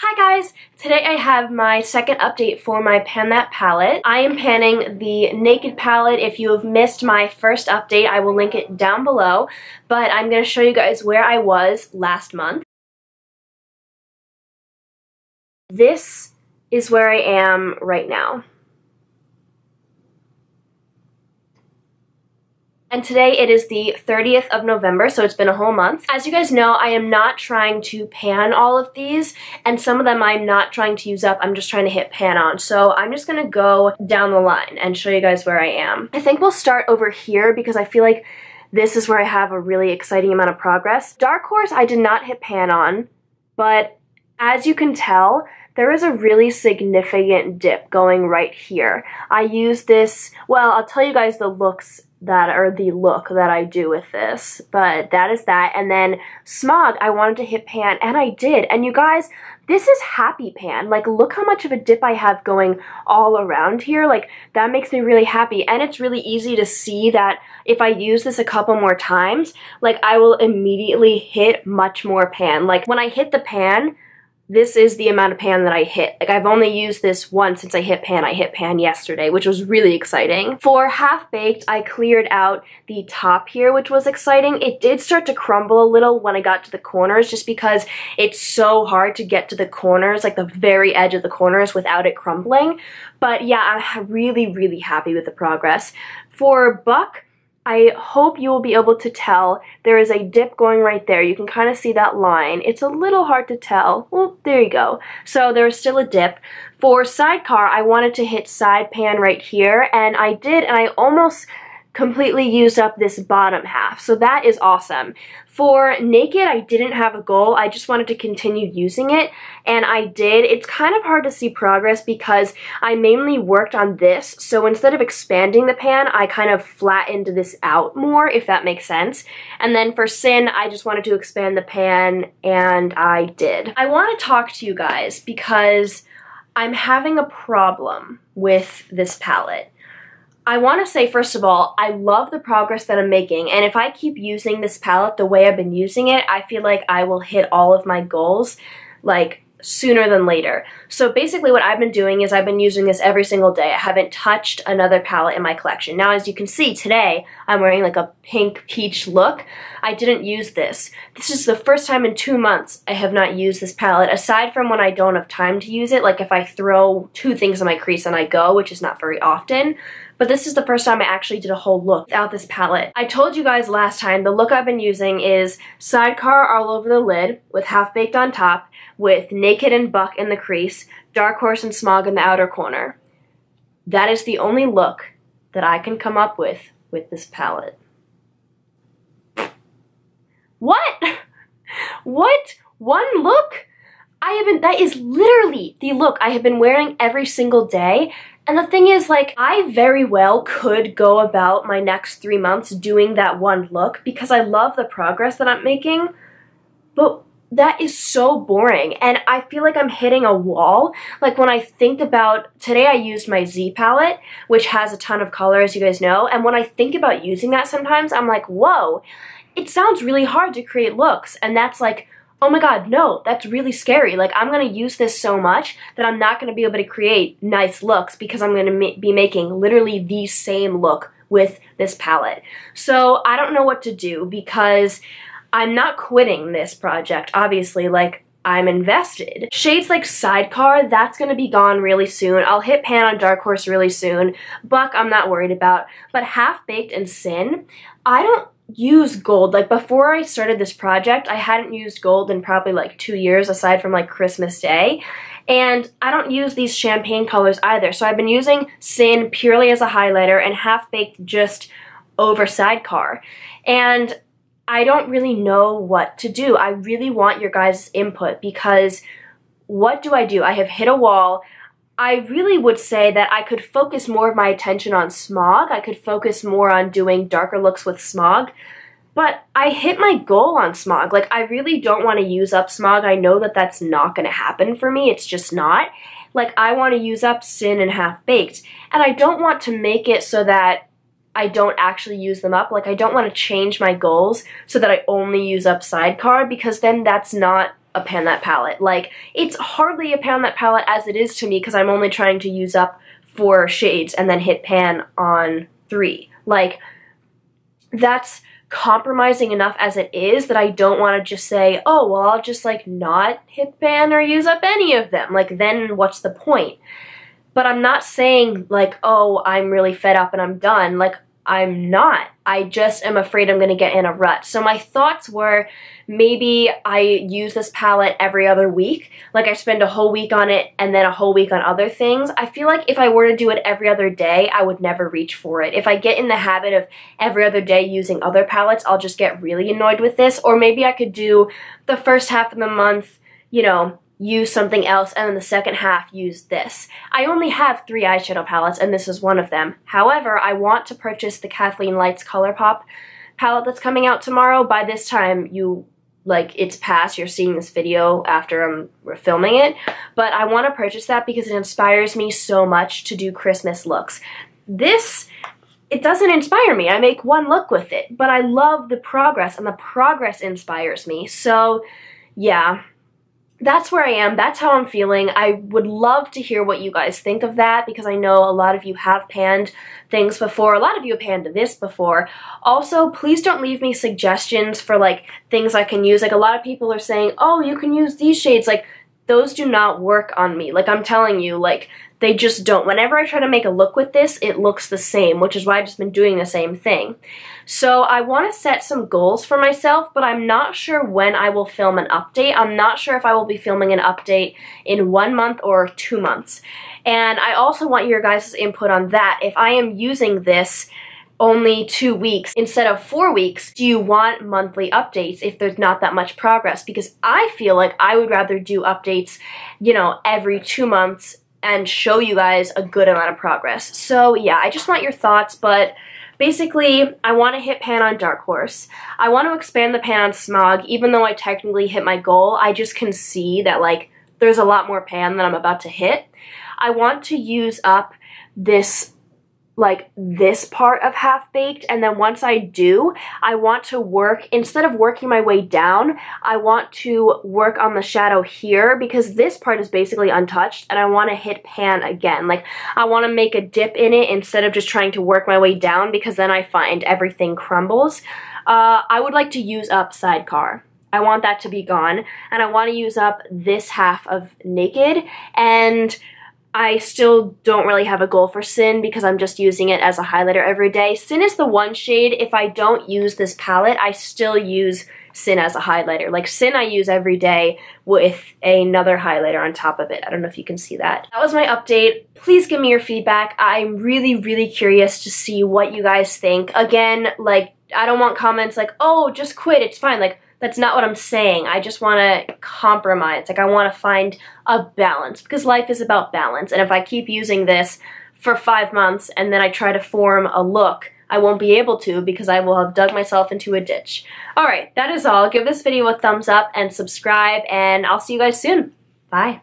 Hi guys! Today I have my second update for my Pan That palette. I am panning the Naked palette. If you have missed my first update, I will link it down below, but I'm going to show you guys where I was last month. This is where I am right now. And today it is the 30th of November, so it's been a whole month. As you guys know, I am not trying to pan all of these, and some of them I'm not trying to use up, I'm just trying to hit pan on. So I'm just gonna go down the line and show you guys where I am. I think we'll start over here because I feel like this is where I have a really exciting amount of progress. Dark Horse I did not hit pan on, but as you can tell, there is a really significant dip going right here. I use this, well, I'll tell you guys the look that I do with this, but that is that. And then Smog, I wanted to hit pan, and I did. And you guys, this is happy pan. Like, look how much of a dip I have going all around here. Like, that makes me really happy. And it's really easy to see that if I use this a couple more times, like, I will immediately hit much more pan. Like, when I hit the pan, this is the amount of pan that I hit. Like, I've only used this once since I hit pan yesterday, which was really exciting. For Half Baked, I cleared out the top here, which was exciting. It did start to crumble a little when I got to the corners, just because it's so hard to get to the corners, like the very edge of the corners, without it crumbling. But yeah, I'm really, really happy with the progress. For Buck, I hope you will be able to tell there is a dip going right there. You can kind of see that line. It's a little hard to tell. Well, there you go. So there's still a dip. For Sidecar, I wanted to hit side pan right here, and I did, and I almost completely used up this bottom half. So that is awesome. For Naked, I didn't have a goal. I just wanted to continue using it, and I did. It's kind of hard to see progress because I mainly worked on this. So instead of expanding the pan, I kind of flattened this out more, if that makes sense. And then for Sin, I just wanted to expand the pan, and I did. I want to talk to you guys because I'm having a problem with this palette. I want to say, first of all, I love the progress that I'm making, and if I keep using this palette the way I've been using it, I feel like I will hit all of my goals, like, sooner than later. So basically what I've been doing is I've been using this every single day. I haven't touched another palette in my collection. Now, as you can see, today I'm wearing like a pink peach look. I didn't use this. This is the first time in 2 months I have not used this palette, aside from when I don't have time to use it, like if I throw 2 things in my crease and I go, which is not very often. But this is the first time I actually did a whole look without this palette. I told you guys last time the look I've been using is Sidecar all over the lid with Half Baked on top, with Naked and Buck in the crease, Dark Horse and Smog in the outer corner. That is the only look that I can come up with this palette. What? What? One look? That is literally the look I have been wearing every single day. And the thing is, like, I very well could go about my next 3 months doing that one look because I love the progress that I'm making, but that is so boring, and I feel like I'm hitting a wall. Like, when I think about, today I used my Z palette, which has a ton of color, as you guys know, and when I think about using that sometimes, I'm like, whoa, it sounds really hard to create looks, and that's like, oh my god, no, that's really scary. Like, I'm going to use this so much that I'm not going to be able to create nice looks because I'm going to be making literally the same look with this palette. So I don't know what to do because I'm not quitting this project, obviously. Like, I'm invested. Shades like Sidecar, that's going to be gone really soon. I'll hit pan on Dark Horse really soon. Buck, I'm not worried about. But Half Baked and Sin, I don't use gold. Like, before I started this project, I hadn't used gold in probably like 2 years, aside from like Christmas Day. And I don't use these champagne colors either. So I've been using Sin purely as a highlighter and Half Baked just over Sidecar. And I don't really know what to do. I really want your guys' input because what do? I have hit a wall. I really would say that I could focus more of my attention on Smog. I could focus more on doing darker looks with Smog. But I hit my goal on Smog. Like, I really don't want to use up Smog. I know that that's not going to happen for me. It's just not. Like, I want to use up Sin and Half Baked. And I don't want to make it so that I don't actually use them up. Like, I don't want to change my goals so that I only use up Sidecar, because then that's not a Pan That palette. Like, it's hardly a Pan That palette as it is to me because I'm only trying to use up 4 shades and then hit pan on 3. Like, that's compromising enough as it is that I don't want to just say, oh, well, I'll just like not hit pan or use up any of them. Like, then what's the point? But I'm not saying like, oh, I'm really fed up and I'm done. Like, I'm not. I just am afraid I'm going to get in a rut. So my thoughts were maybe I use this palette every other week. Like, I spend a whole week on it and then a whole week on other things. I feel like if I were to do it every other day, I would never reach for it. If I get in the habit of every other day using other palettes, I'll just get really annoyed with this. Or maybe I could do the first half of the month, you know, use something else, and then the second half use this. I only have 3 eyeshadow palettes, and this is one of them. However, I want to purchase the Kathleen Lights ColourPop palette that's coming out tomorrow. By this time, it's past, you're seeing this video after I'm filming it, but I want to purchase that because it inspires me so much to do Christmas looks. This, it doesn't inspire me. I make one look with it, but I love the progress, and the progress inspires me. So, yeah. That's where I am. That's how I'm feeling. I would love to hear what you guys think of that because I know a lot of you have panned things before. A lot of you have panned this before. Also, please don't leave me suggestions for like things I can use. Like, a lot of people are saying, oh, you can use these shades. Like, those do not work on me. Like, I'm telling you, like, they just don't. Whenever I try to make a look with this, it looks the same, which is why I've just been doing the same thing. So I want to set some goals for myself, but I'm not sure when I will film an update. I'm not sure if I will be filming an update in 1 month or 2 months. And I also want your guys' input on that. If I am using this only 2 weeks instead of 4 weeks, do you want monthly updates if there's not that much progress? Because I feel like I would rather do updates, you know, every 2 months and show you guys a good amount of progress. So yeah, I just want your thoughts, but basically, I want to hit pan on Dark Horse. I want to expand the pan on Smog. Even though I technically hit my goal, I just can see that like there's a lot more pan that I'm about to hit. I want to use up this part of Half Baked, and then once I do, I want to work, instead of working my way down, I want to work on the shadow here because this part is basically untouched, and I want to hit pan again. Like, I want to make a dip in it instead of just trying to work my way down because then I find everything crumbles. I would like to use up Sidecar. I want that to be gone, and I want to use up this half of Naked, and I still don't really have a goal for Sin because I'm just using it as a highlighter every day. Sin is the one shade, if I don't use this palette, I still use Sin as a highlighter. Like, Sin I use every day with another highlighter on top of it. I don't know if you can see that. That was my update. Please give me your feedback. I'm really, really curious to see what you guys think. Again, like, I don't want comments like, oh, just quit, it's fine. Like, that's not what I'm saying. I just want to compromise. Like, I want to find a balance because life is about balance. And if I keep using this for 5 months and then I try to form a look, I won't be able to because I will have dug myself into a ditch. Alright, that is all. Give this video a thumbs up and subscribe, and I'll see you guys soon. Bye.